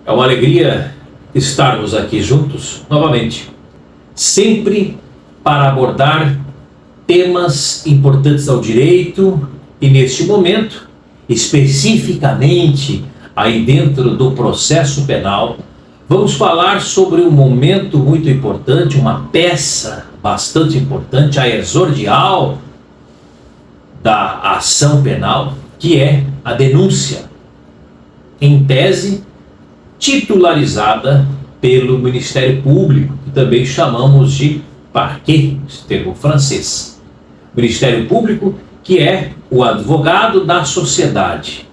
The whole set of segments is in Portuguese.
É uma alegria estarmos aqui juntos novamente, sempre para abordar temas importantes ao direito e, neste momento, especificamente aí dentro do processo penal, vamos falar sobre um momento muito importante, uma peça bastante importante, a exordial da ação penal, que é a denúncia, em tese titularizada pelo Ministério Público, que também chamamos de parquet, esse termo francês. Ministério Público, que é o advogado da sociedade.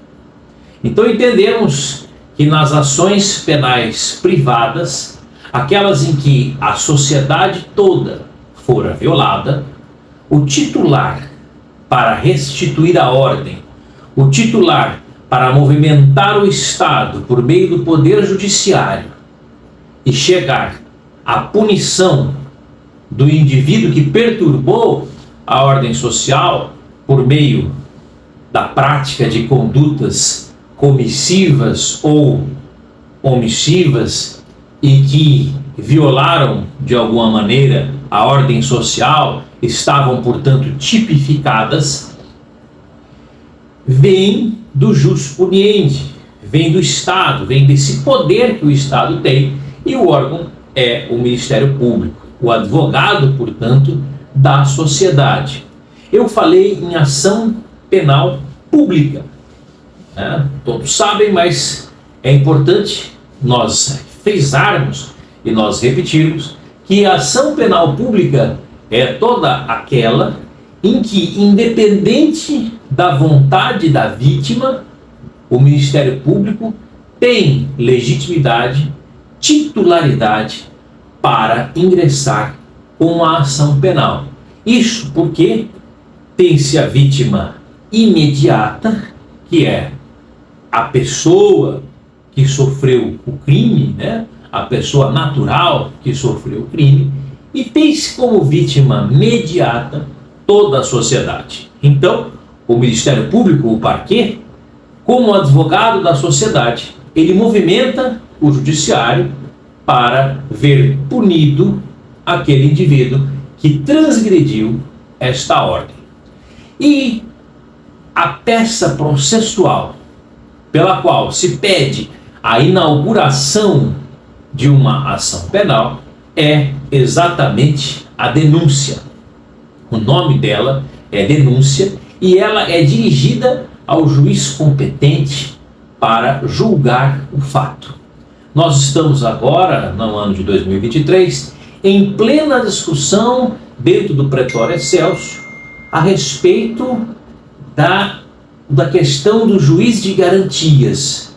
Então entendemos que nas ações penais privadas, aquelas em que a sociedade toda fora violada, o titular para restituir a ordem, o titular para movimentar o Estado por meio do Poder Judiciário e chegar à punição do indivíduo que perturbou a ordem social por meio da prática de condutas comissivas ou omissivas e que violaram de alguma maneira a ordem social, estavam, portanto, tipificadas, vem do jus puniendi, vem do Estado, vem desse poder que o Estado tem, e o órgão é o Ministério Público, o advogado, portanto, da sociedade. Eu falei em ação penal pública, todos sabem, mas é importante nós frisarmos e nós repetirmos que a ação penal pública é toda aquela em que, independente da vontade da vítima, o Ministério Público tem legitimidade, titularidade para ingressar com a ação penal. Isso porque tem-se a vítima imediata, que é a pessoa que sofreu o crime, a pessoa natural que sofreu o crime, e tem-se como vítima mediata toda a sociedade. Então, o Ministério Público, o parquet, como advogado da sociedade, ele movimenta o judiciário para ver punido aquele indivíduo que transgrediu esta ordem. E a peça processual pela qual se pede a inauguração de uma ação penal é exatamente a denúncia. O nome dela é denúncia e ela é dirigida ao juiz competente para julgar o fato. Nós estamos agora, no ano de 2023, em plena discussão dentro do Pretório Excelsior a respeito da questão do juiz de garantias.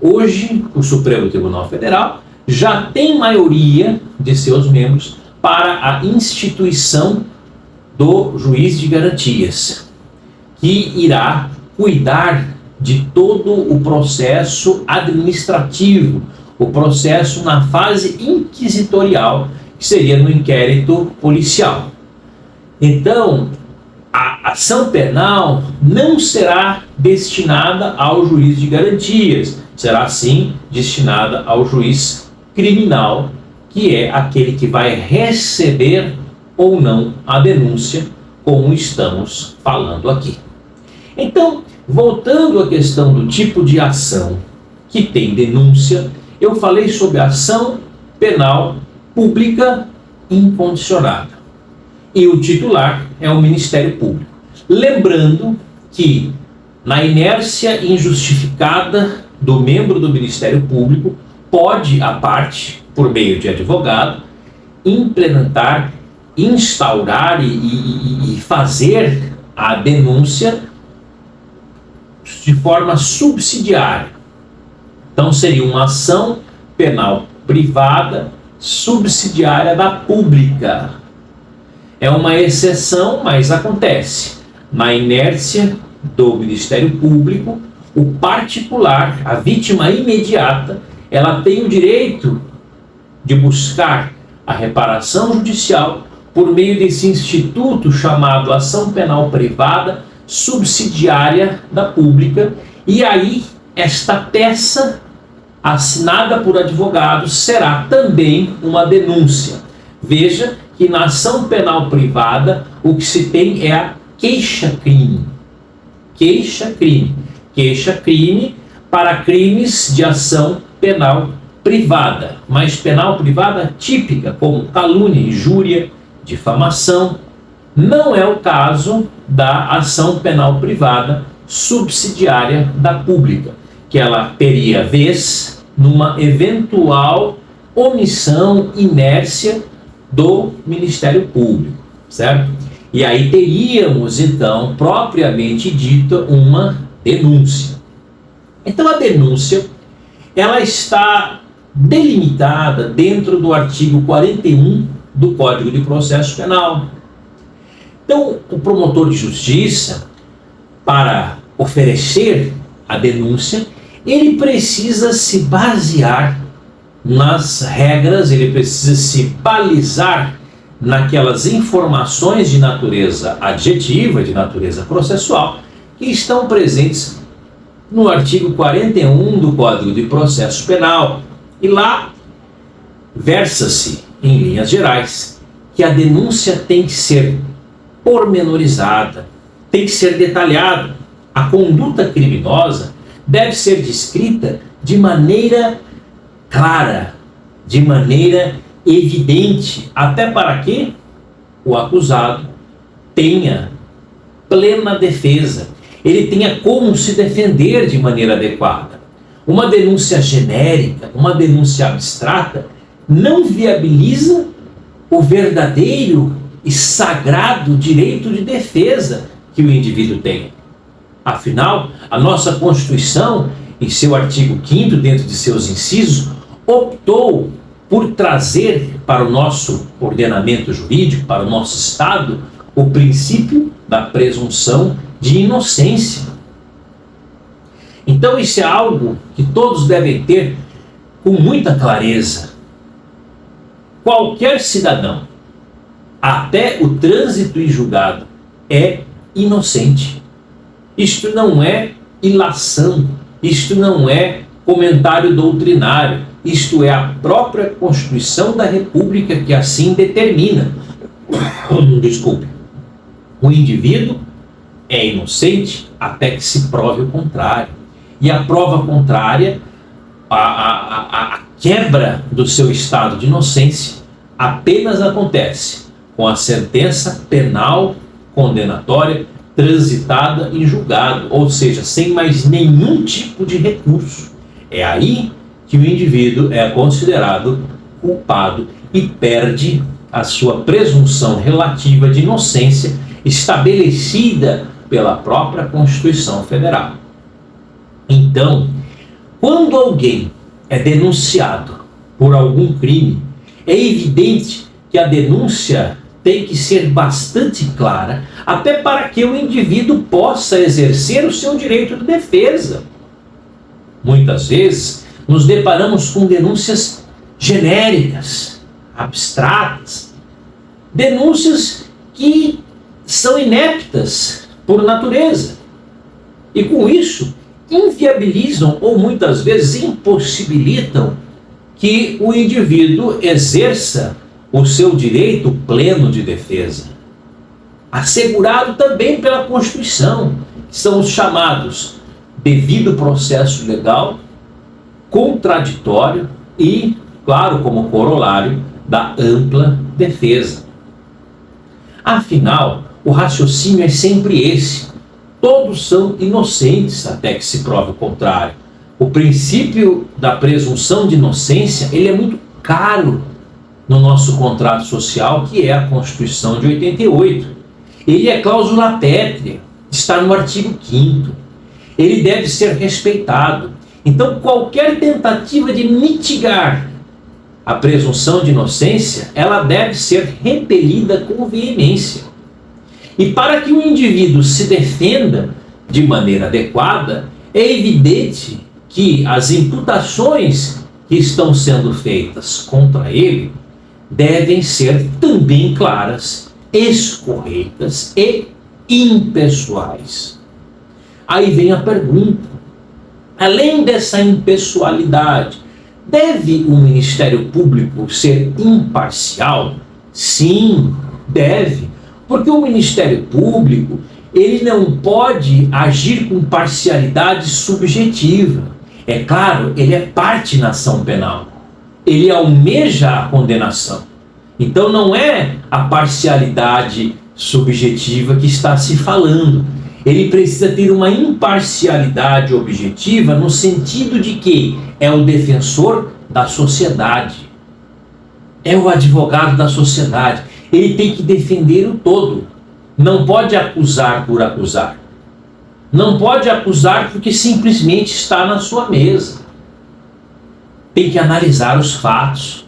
Hoje, o Supremo Tribunal Federal já tem maioria de seus membros para a instituição do juiz de garantias, que irá cuidar de todo o processo administrativo, o processo na fase inquisitorial, que seria no inquérito policial. Então, a ação penal não será destinada ao juiz de garantias, será sim destinada ao juiz criminal, que é aquele que vai receber ou não a denúncia, como estamos falando aqui. Então, voltando à questão do tipo de ação que tem denúncia, eu falei sobre a ação penal pública incondicionada. E o titular é o Ministério Público. Lembrando que, na inércia injustificada do membro do Ministério Público, pode a parte, por meio de advogado, implementar, instaurar e fazer a denúncia de forma subsidiária. Então seria uma ação penal privada subsidiária da pública. É uma exceção, mas acontece. Na inércia do Ministério Público, o particular, a vítima imediata, ela tem o direito de buscar a reparação judicial por meio desse instituto chamado ação penal privada subsidiária da pública, e aí esta peça assinada por advogados, será também uma denúncia. Veja que na ação penal privada o que se tem é a queixa-crime. Queixa-crime. Queixa-crime para crimes de ação penal privada, mas penal privada típica, como calúnia, injúria, difamação. Não é o caso da ação penal privada subsidiária da pública, que ela teria vez numa eventual omissão, inércia do Ministério Público, certo? E aí teríamos, então, propriamente dita, uma denúncia. Então, a denúncia, ela está delimitada dentro do artigo 41 do Código de Processo Penal. Então, o promotor de justiça, para oferecer a denúncia, ele precisa se basear nas regras, ele precisa se balizar naquelas informações de natureza adjetiva, de natureza processual, que estão presentes no artigo 41 do Código de Processo Penal. E lá versa-se, em linhas gerais, que a denúncia tem que ser pormenorizada, tem que ser detalhada. A conduta criminosa deve ser descrita de maneira clara, de maneira evidente, até para que o acusado tenha plena defesa, ele tenha como se defender de maneira adequada. Uma denúncia genérica, uma denúncia abstrata, não viabiliza o verdadeiro e sagrado direito de defesa que o indivíduo tem. Afinal, a nossa Constituição, em seu artigo 5º, dentro de seus incisos, optou por trazer para o nosso ordenamento jurídico, para o nosso Estado, o princípio da presunção de inocência. Então isso é algo que todos devem ter com muita clareza. Qualquer cidadão, até o trânsito em julgado, é inocente. Isto não é ilação, isto não é comentário doutrinário, isto é a própria Constituição da República que assim determina. Desculpe. O indivíduo é inocente até que se prove o contrário. E a prova contrária, a quebra do seu estado de inocência, apenas acontece com a sentença penal condenatória transitada em julgado, ou seja, sem mais nenhum tipo de recurso. É aí que o indivíduo é considerado culpado e perde a sua presunção relativa de inocência estabelecida pela própria Constituição Federal. Então, quando alguém é denunciado por algum crime, é evidente que a denúncia tem que ser bastante clara, até para que o indivíduo possa exercer o seu direito de defesa. Muitas vezes, nos deparamos com denúncias genéricas, abstratas, denúncias que são ineptas por natureza. E com isso, inviabilizam ou muitas vezes impossibilitam que o indivíduo exerça o seu direito pleno de defesa, assegurado também pela Constituição, que são os chamados devido processo legal, contraditório e, claro, como corolário da ampla defesa. Afinal, o raciocínio é sempre esse: todos são inocentes até que se prove o contrário. O princípio da presunção de inocência, ele é muito caro no nosso contrato social, que é a Constituição de 88. Ele é cláusula pétrea, está no artigo 5º. Ele deve ser respeitado. Então, qualquer tentativa de mitigar a presunção de inocência, ela deve ser repelida com veemência. E para que o indivíduo se defenda de maneira adequada, é evidente que as imputações que estão sendo feitas contra ele devem ser também claras, escorreitas e impessoais. Aí vem a pergunta: além dessa impessoalidade, deve o Ministério Público ser imparcial? Sim, deve, porque o Ministério Público, ele não pode agir com parcialidade subjetiva. É claro, ele é parte na ação penal, ele almeja a condenação. Então não é a parcialidade subjetiva que está se falando. Ele precisa ter uma imparcialidade objetiva no sentido de que é o defensor da sociedade, é o advogado da sociedade. Ele tem que defender o todo. Não pode acusar por acusar. Não pode acusar porque simplesmente está na sua mesa. Tem que analisar os fatos.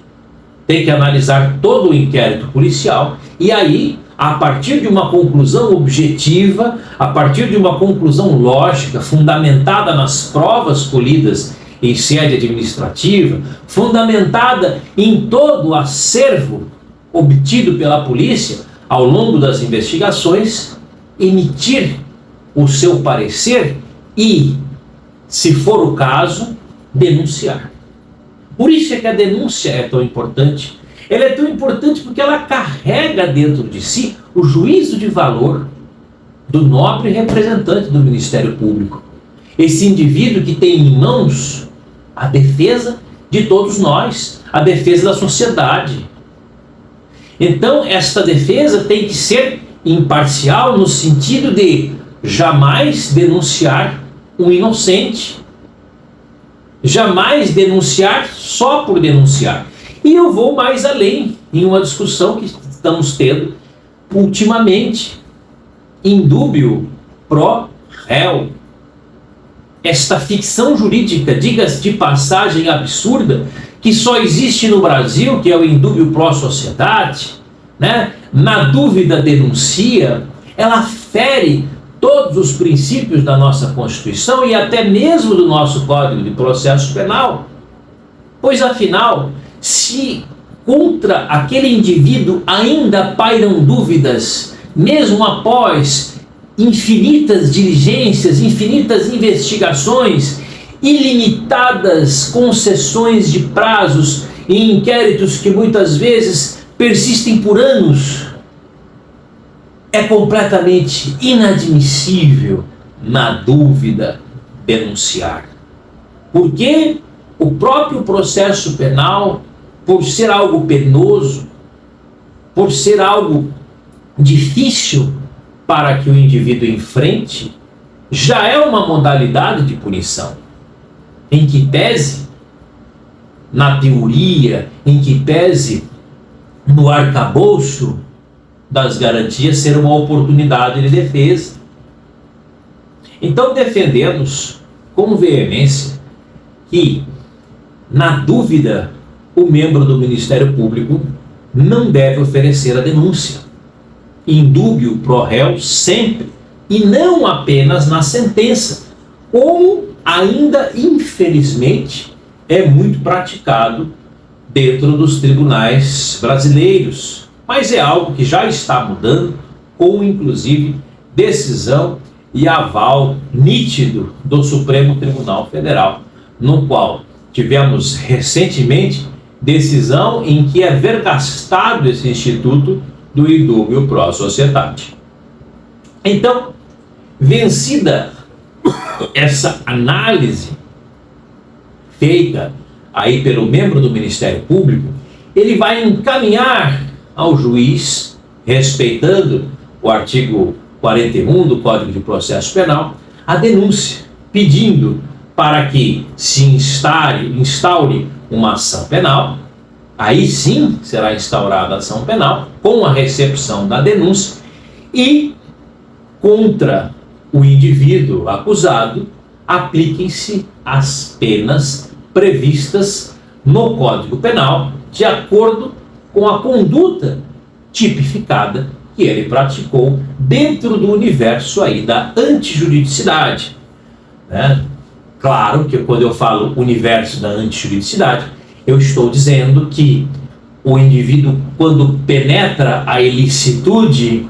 Tem que analisar todo o inquérito policial. E aí, a partir de uma conclusão objetiva, a partir de uma conclusão lógica, fundamentada nas provas colhidas em sede administrativa, fundamentada em todo o acervo obtido pela polícia ao longo das investigações, emitir o seu parecer e, se for o caso, denunciar. Por isso é que a denúncia é tão importante. Ela é tão importante porque ela carrega dentro de si o juízo de valor do nobre representante do Ministério Público. Esse indivíduo que tem em mãos a defesa de todos nós, a defesa da sociedade. Então, esta defesa tem que ser imparcial no sentido de jamais denunciar um inocente. Jamais denunciar só por denunciar. E eu vou mais além em uma discussão que estamos tendo ultimamente. Indúbio pro réu. Esta ficção jurídica, diga-se de passagem absurda, que só existe no Brasil, que é o indúbio pró sociedade, né? Na dúvida denuncia, ela fere todos os princípios da nossa Constituição e até mesmo do nosso Código de Processo Penal. Pois afinal, se contra aquele indivíduo ainda pairam dúvidas, mesmo após infinitas diligências, infinitas investigações, ilimitadas concessões de prazos e inquéritos que muitas vezes persistem por anos, é completamente inadmissível, na dúvida, denunciar. Porque o próprio processo penal, por ser algo penoso, por ser algo difícil para que o indivíduo enfrente, já é uma modalidade de punição, em que pese na teoria, em que pese no arcabouço das garantias ser uma oportunidade de defesa. Então defendemos com veemência que, na dúvida, o membro do Ministério Público não deve oferecer a denúncia. Indúbio pro réu sempre, e não apenas na sentença, como ainda, infelizmente, é muito praticado dentro dos tribunais brasileiros. Mas é algo que já está mudando, com inclusive decisão e aval nítido do Supremo Tribunal Federal, no qual tivemos recentemente decisão em que é vergastado esse instituto do indúbio pró sociedade. Então, vencida essa análise feita aí pelo membro do Ministério Público, ele vai encaminhar ao juiz, respeitando o artigo 41 do Código de Processo Penal, a denúncia, pedindo para que se instaure uma ação penal. Aí sim será instaurada a ação penal, com a recepção da denúncia, e contra o indivíduo acusado apliquem-se as penas previstas no Código Penal, de acordo com a conduta tipificada que ele praticou dentro do universo aí da antijuridicidade, né? Claro que quando eu falo universo da antijuridicidade, eu estou dizendo que o indivíduo, quando penetra a ilicitude,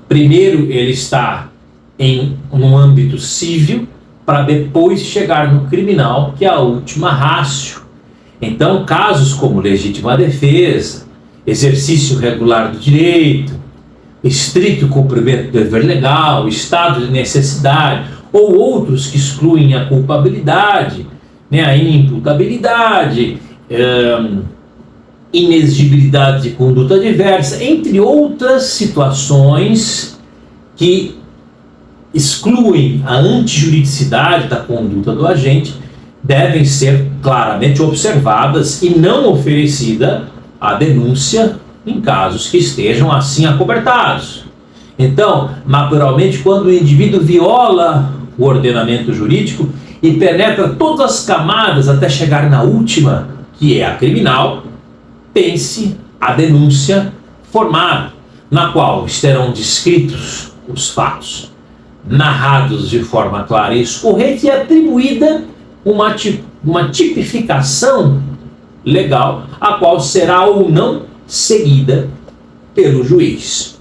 primeiro ele está em um âmbito civil, para depois chegar no criminal, que é a última ratio. Então, casos como legítima defesa, exercício regular do direito, estrito cumprimento do dever legal, estado de necessidade, ou outros que excluem a culpabilidade, a inimputabilidade, inexigibilidade de conduta adversa, entre outras situações que excluem a antijuridicidade da conduta do agente, devem ser claramente observadas e não oferecida a denúncia em casos que estejam assim acobertados. Então, naturalmente, quando o indivíduo viola o ordenamento jurídico e penetra todas as camadas até chegar na última, que é a criminal, pense a denúncia formada, na qual estarão descritos os fatos, narrados de forma clara e escorrente e atribuída uma tipificação legal, a qual será ou não seguida pelo juiz.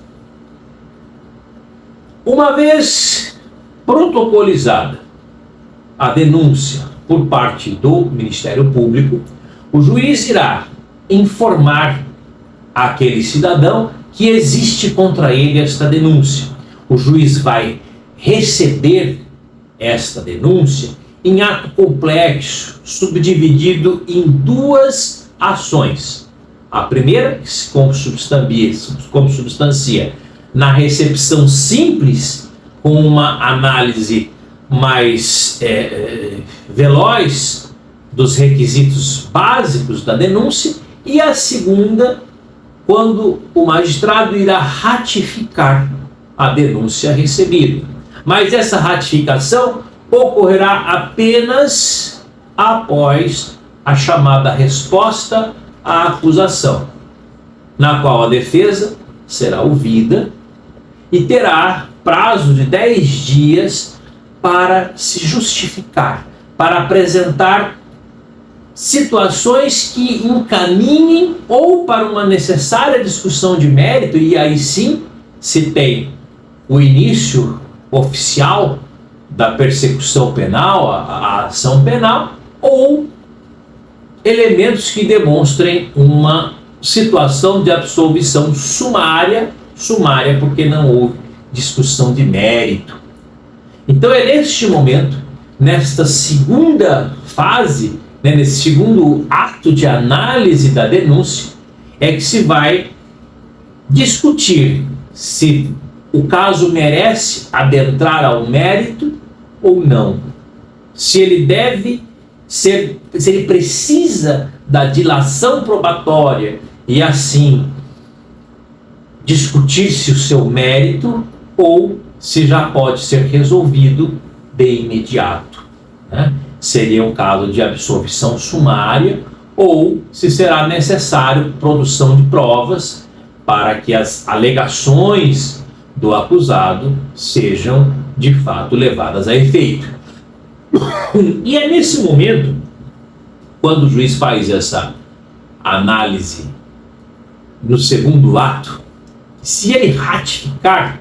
Uma vez protocolizada a denúncia por parte do Ministério Público, o juiz irá informar aquele cidadão que existe contra ele esta denúncia. O juiz vai receber esta denúncia em ato complexo, subdividido em duas ações. A primeira, como substancia na recepção simples, com uma análise mais veloz dos requisitos básicos da denúncia, e a segunda, quando o magistrado irá ratificar a denúncia recebida. Mas essa ratificação ocorrerá apenas após a chamada resposta à acusação, na qual a defesa será ouvida e terá prazo de 10 dias para se justificar, para apresentar situações que encaminhem ou para uma necessária discussão de mérito, e aí sim se tem o início oficial da persecução penal, a ação penal, ou elementos que demonstrem uma situação de absolvição sumária porque não houve discussão de mérito. Então é neste momento, nesta segunda fase, nesse segundo ato de análise da denúncia, é que se vai discutir se o caso merece adentrar ao mérito ou não. Se ele se ele precisa da dilação probatória e assim discutir-se o seu mérito, ou se já pode ser resolvido de imediato, Seria um caso de absolvição sumária, ou se será necessário produção de provas para que as alegações do acusado sejam de fato levadas a efeito. E é nesse momento, quando o juiz faz essa análise no segundo ato, se ele ratificar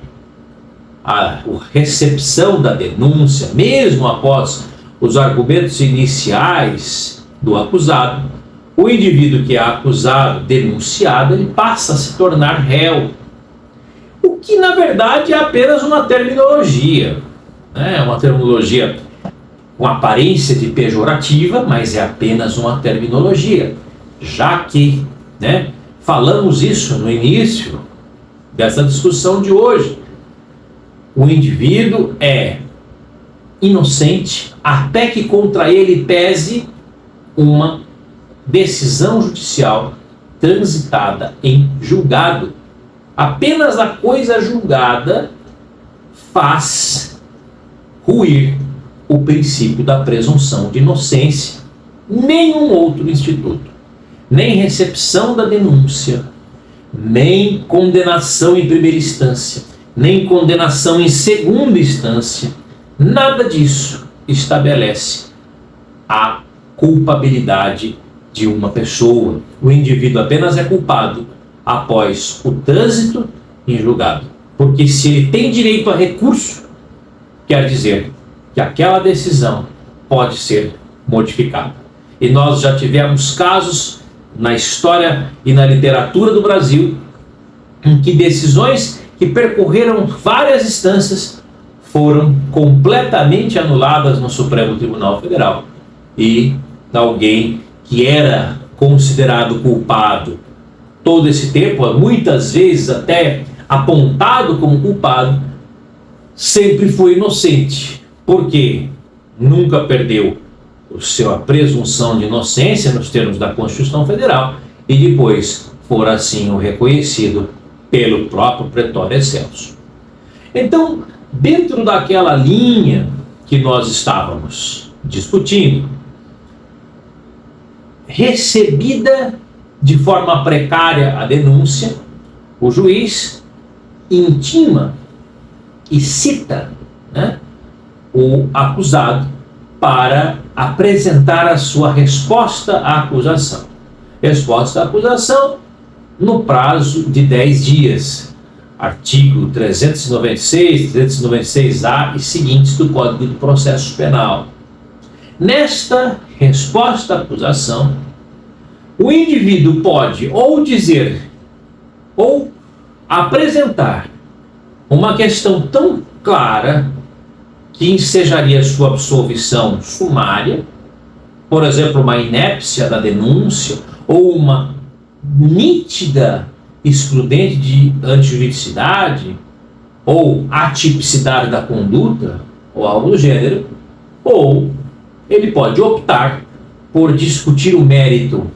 a recepção da denúncia, mesmo após os argumentos iniciais do acusado, o indivíduo que é acusado, denunciado, ele passa a se tornar réu. O que, na verdade, é apenas uma terminologia. É uma terminologia com aparência de pejorativa, mas é apenas uma terminologia. Já que, falamos isso no início dessa discussão de hoje. O indivíduo é inocente até que contra ele pese uma decisão judicial transitada em julgado. Apenas a coisa julgada faz ruir o princípio da presunção de inocência. Nenhum outro instituto, nem recepção da denúncia, nem condenação em primeira instância, nem condenação em segunda instância, nada disso estabelece a culpabilidade de uma pessoa. O indivíduo apenas é culpado após o trânsito em julgado. Porque se ele tem direito a recurso, quer dizer que aquela decisão pode ser modificada. E nós já tivemos casos na história e na literatura do Brasil em que decisões que percorreram várias instâncias foram completamente anuladas no Supremo Tribunal Federal, e alguém que era considerado culpado todo esse tempo, muitas vezes até apontado como culpado, sempre foi inocente, porque nunca perdeu a presunção de inocência nos termos da Constituição Federal, e depois for assim o reconhecido pelo próprio Pretório Excelso. Então, dentro daquela linha que nós estávamos discutindo, recebida de forma precária a denúncia, o juiz intima e cita, o acusado para apresentar a sua resposta à acusação. Resposta à acusação no prazo de 10 dias. Artigo 396, 396-A e seguintes do Código de Processo Penal. Nesta resposta à acusação, o indivíduo pode ou dizer ou apresentar uma questão tão clara que ensejaria sua absolvição sumária, por exemplo, uma inépcia da denúncia ou uma nítida excludente de antijuridicidade ou atipicidade da conduta ou algo do gênero, ou ele pode optar por discutir o mérito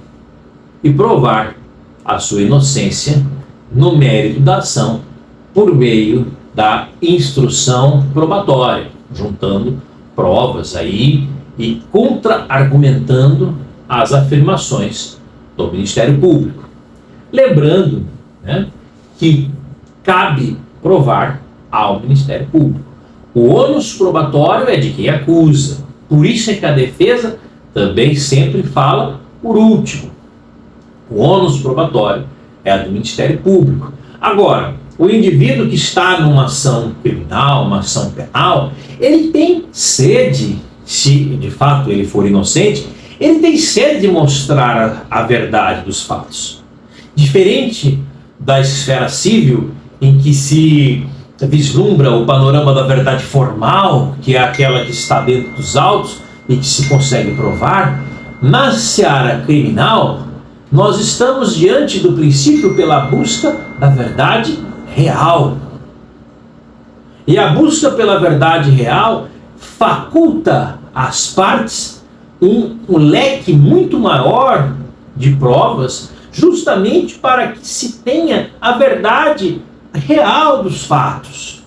e provar a sua inocência no mérito da ação por meio da instrução probatória, juntando provas aí e contra-argumentando as afirmações do Ministério Público. Lembrando, que cabe provar ao Ministério Público. O ônus probatório é de quem acusa. Por isso é que a defesa também sempre fala por último. O ônus probatório é a do Ministério Público. Agora, o indivíduo que está numa ação criminal, uma ação penal, ele tem sede, se de fato ele for inocente, ele tem sede de mostrar a verdade dos fatos. Diferente da esfera civil, em que se vislumbra o panorama da verdade formal, que é aquela que está dentro dos autos e que se consegue provar, na seara criminal, nós estamos diante do princípio pela busca da verdade real. E a busca pela verdade real faculta às partes um leque muito maior de provas, justamente para que se tenha a verdade real dos fatos,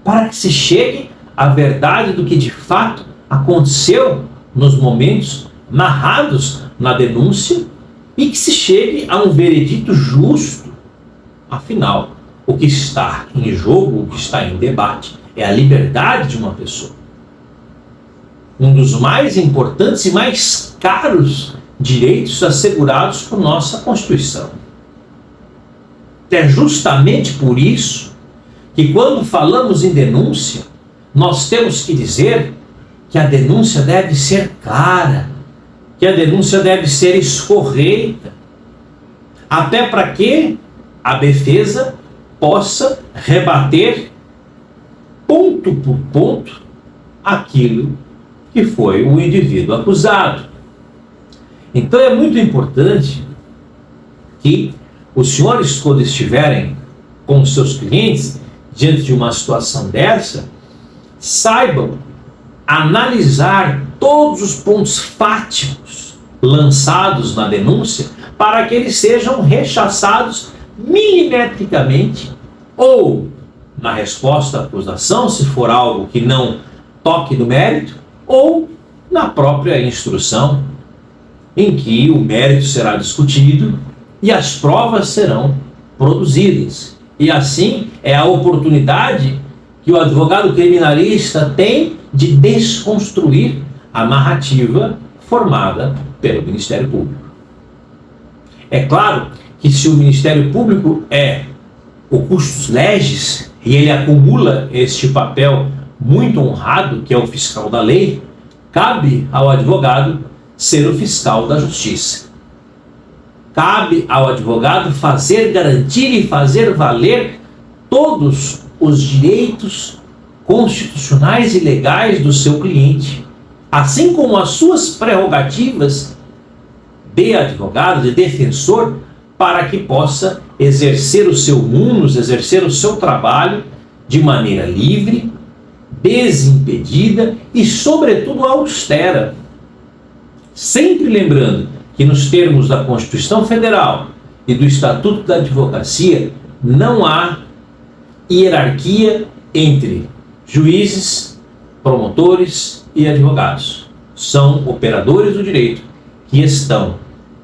para que se chegue à verdade do que de fato aconteceu nos momentos narrados na denúncia e que se chegue a um veredito justo. Afinal, o que está em jogo, o que está em debate, é a liberdade de uma pessoa. Um dos mais importantes e mais caros direitos assegurados por nossa Constituição. É justamente por isso que, quando falamos em denúncia, nós temos que dizer que a denúncia deve ser clara, que a denúncia deve ser escorreita, até para que a defesa possa rebater ponto por ponto aquilo que foi o indivíduo acusado. Então é muito importante que os senhores, quando estiverem com os seus clientes diante de uma situação dessa, saibam analisar todos os pontos fáticos lançados na denúncia para que eles sejam rechaçados milimetricamente, ou na resposta à acusação, se for algo que não toque no mérito, ou na própria instrução, em que o mérito será discutido e as provas serão produzidas. E assim é a oportunidade que o advogado criminalista tem de desconstruir a narrativa formada pelo Ministério Público. É claro que se o Ministério Público é o custos legis e ele acumula este papel muito honrado, que é o fiscal da lei, cabe ao advogado ser o fiscal da justiça. Cabe ao advogado fazer garantir e fazer valer todos os direitos constitucionais e legais do seu cliente, assim como as suas prerrogativas de advogado, de defensor, para que possa exercer o seu munus, exercer o seu trabalho de maneira livre, desimpedida e, sobretudo, austera. Sempre lembrando que, nos termos da Constituição Federal e do Estatuto da Advocacia, não há hierarquia entre juízes, promotores e advogados. São operadores do direito que estão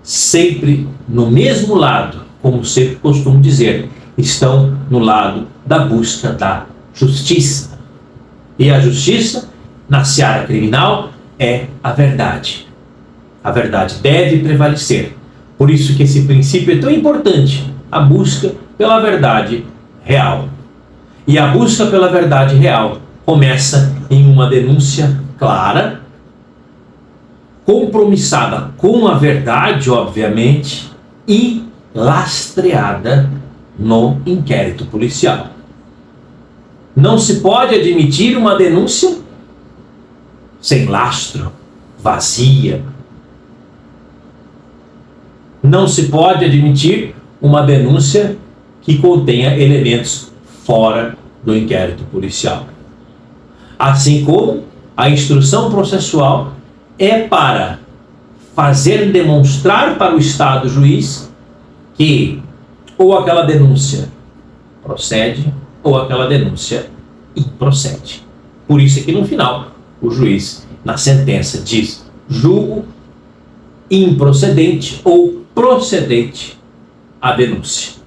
sempre no mesmo lado, como sempre costumo dizer, estão no lado da busca da justiça. E a justiça, na seara criminal, é a verdade. A verdade deve prevalecer. Por isso que esse princípio é tão importante, a busca pela verdade real. E a busca pela verdade real começa em uma denúncia clara, compromissada com a verdade, obviamente, e lastreada no inquérito policial. Não se pode admitir uma denúncia sem lastro, vazia. Não se pode admitir uma denúncia que contenha elementos fora do inquérito policial. Assim como a instrução processual é para fazer demonstrar para o Estado juiz que ou aquela denúncia procede ou aquela denúncia improcede. Por isso é que no final o juiz, na sentença, diz: julgo improcedente ou procedente a denúncia.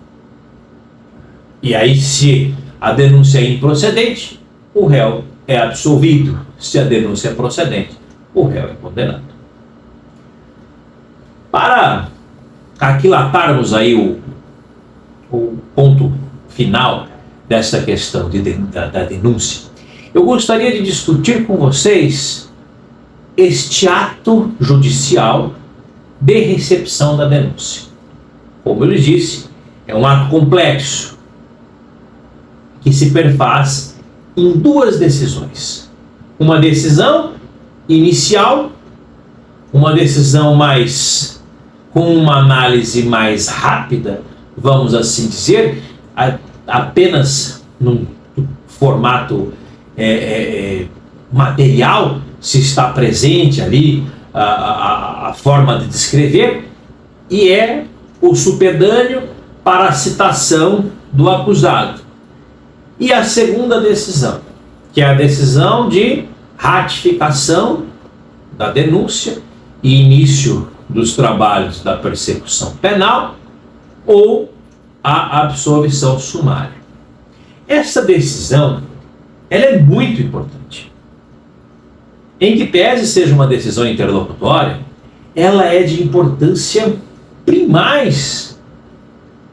E aí, se a denúncia é improcedente, o réu é absolvido. Se a denúncia é procedente, o réu é condenado. Para aquilatarmos aí o ponto final dessa questão da denúncia, eu gostaria de discutir com vocês este ato judicial de recepção da denúncia. Como eu lhes disse, é um ato complexo que se perfaz em duas decisões. Uma decisão inicial, uma decisão com uma análise mais rápida, vamos assim dizer, apenas num formato material, se está presente ali a forma de descrever, e é o supedâneo para a citação do acusado. E a segunda decisão, que é a decisão de ratificação da denúncia e início dos trabalhos da persecução penal ou a absolvição sumária. Essa decisão, ela é muito importante. Em que pese seja uma decisão interlocutória, ela é de importância primais.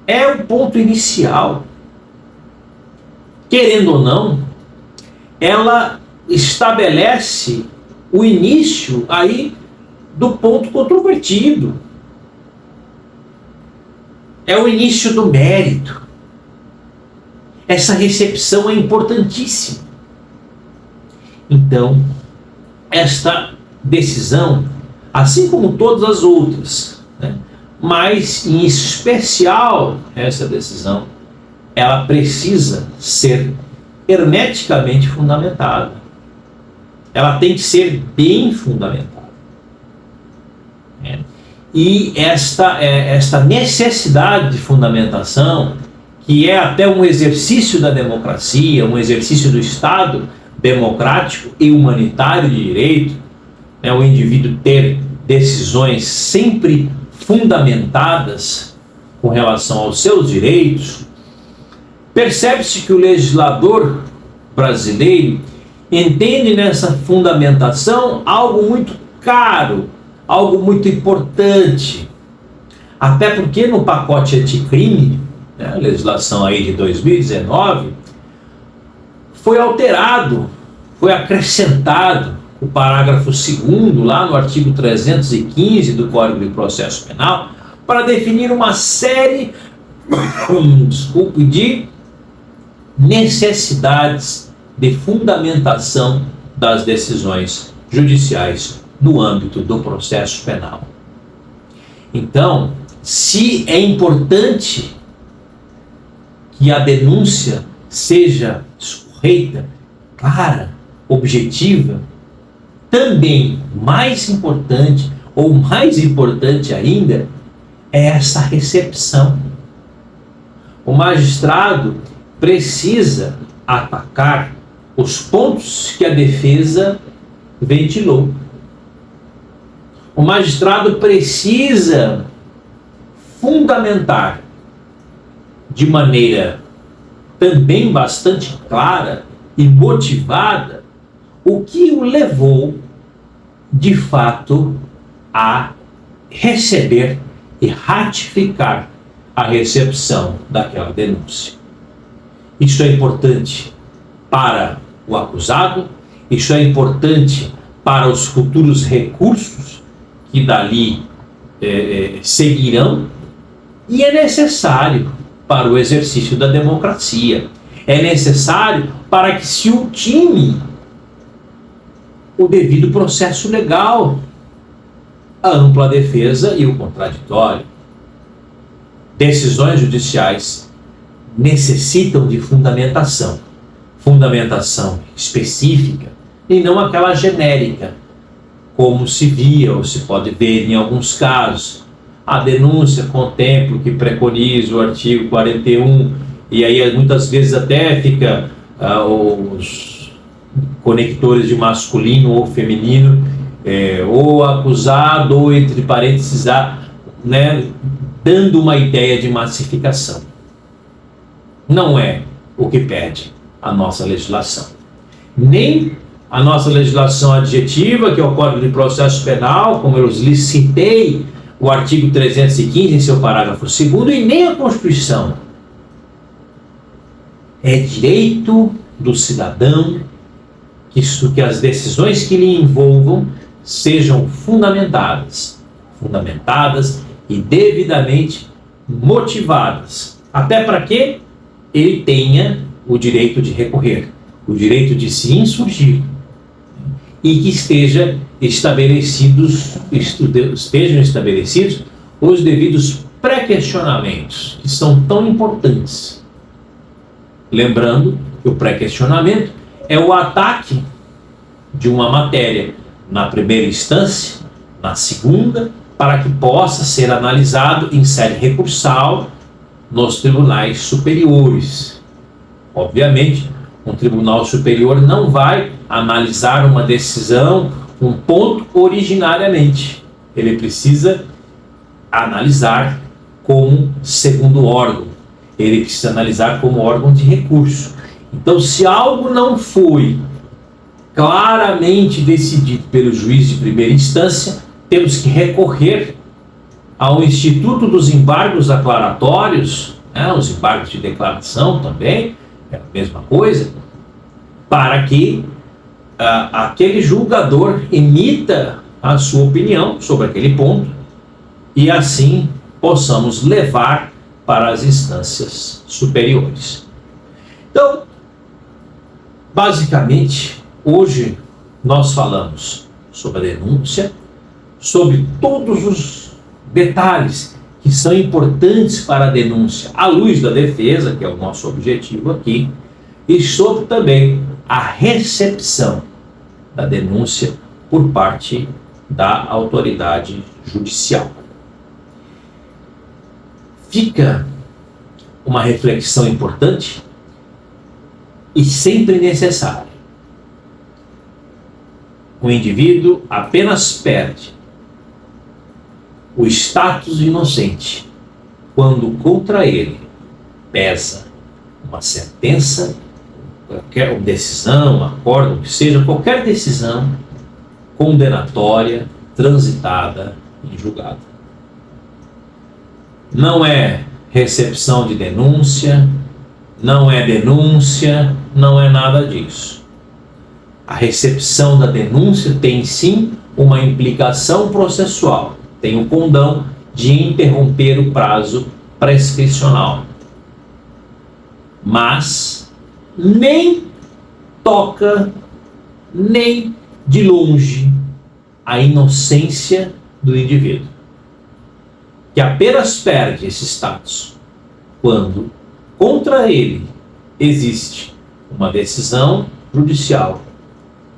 É o ponto inicial. Querendo ou não, ela estabelece o início aí do ponto controvertido. É o início do mérito. Essa recepção é importantíssima. Então, esta decisão, assim como todas as outras, mas em especial essa decisão, ela precisa ser hermeticamente fundamentada. Ela tem que ser bem fundamentada. E esta necessidade de fundamentação, que é até um exercício da democracia, um exercício do Estado democrático e humanitário de direito, o indivíduo ter decisões sempre fundamentadas com relação aos seus direitos. Percebe-se que o legislador brasileiro entende nessa fundamentação algo muito caro, algo muito importante, até porque no pacote anticrime, a legislação aí de 2019, foi alterado foi acrescentado o parágrafo 2º, lá no artigo 315 do Código de Processo Penal, para definir uma série de necessidades de fundamentação das decisões judiciais no âmbito do processo penal. Então, se é importante que a denúncia seja correta, clara, objetiva, também mais importante, ou mais importante ainda, é essa recepção. O magistrado precisa atacar os pontos que a defesa ventilou. O magistrado precisa fundamentar de maneira também bastante clara e motivada o que o levou, de fato, a receber e ratificar a recepção daquela denúncia. Isso é importante para o acusado, isso é importante para os futuros recursos que dali seguirão, e é necessário para o exercício da democracia. É necessário para que se ultime o devido processo legal, a ampla defesa e o contraditório. Decisões judiciais necessitam de fundamentação específica e não aquela genérica, como se via ou se pode ver em alguns casos. A denúncia contempla o que preconiza o artigo 41, e aí muitas vezes até fica os conectores de masculino ou feminino, ou acusado, ou entre parênteses, né, dando uma ideia de massificação. Não é o que pede a nossa legislação. Nem a nossa legislação adjetiva, que é o Código de Processo Penal, como eu lhes citei, o artigo 315 em seu parágrafo 2º, e nem a Constituição. É direito do cidadão que as decisões que lhe envolvam sejam fundamentadas e devidamente motivadas. Até para que ele tenha o direito de recorrer, o direito de se insurgir, e que estejam estabelecidos os devidos pré-questionamentos, que são tão importantes. Lembrando que o pré-questionamento é o ataque de uma matéria na primeira instância, na segunda, para que possa ser analisado em série recursal nos tribunais superiores. Obviamente, um tribunal superior não vai analisar uma decisão, um ponto originariamente. Ele precisa analisar como segundo órgão. Ele precisa analisar como órgão de recurso. Então, se algo não foi claramente decidido pelo juiz de primeira instância, temos que recorrer ao Instituto dos Embargos Aclaratórios, os embargos de declaração também, é a mesma coisa, para que aquele julgador emita a sua opinião sobre aquele ponto e assim possamos levar para as instâncias superiores. Então, basicamente, hoje nós falamos sobre a denúncia, sobre todos os detalhes que são importantes para a denúncia à luz da defesa, que é o nosso objetivo aqui, e sobre também a recepção da denúncia por parte da autoridade judicial. Fica uma reflexão importante e sempre necessária. O indivíduo apenas perde o status de inocente quando contra ele pesa uma sentença, qualquer decisão, acordo, que seja qualquer decisão condenatória transitada em julgado. Não é recepção de denúncia, não é denúncia, não é nada disso. A recepção da denúncia tem sim uma implicação processual, tem o condão de interromper o prazo prescricional, mas nem toca nem de longe a inocência do indivíduo, que apenas perde esse status quando contra ele existe uma decisão judicial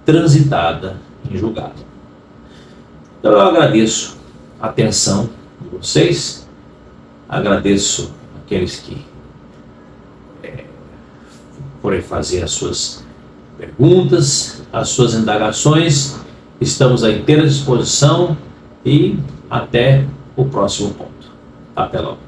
transitada em julgado. Então eu agradeço a atenção de vocês, agradeço aqueles que forem fazer as suas perguntas, as suas indagações. Estamos à inteira disposição e até o próximo ponto. Até logo.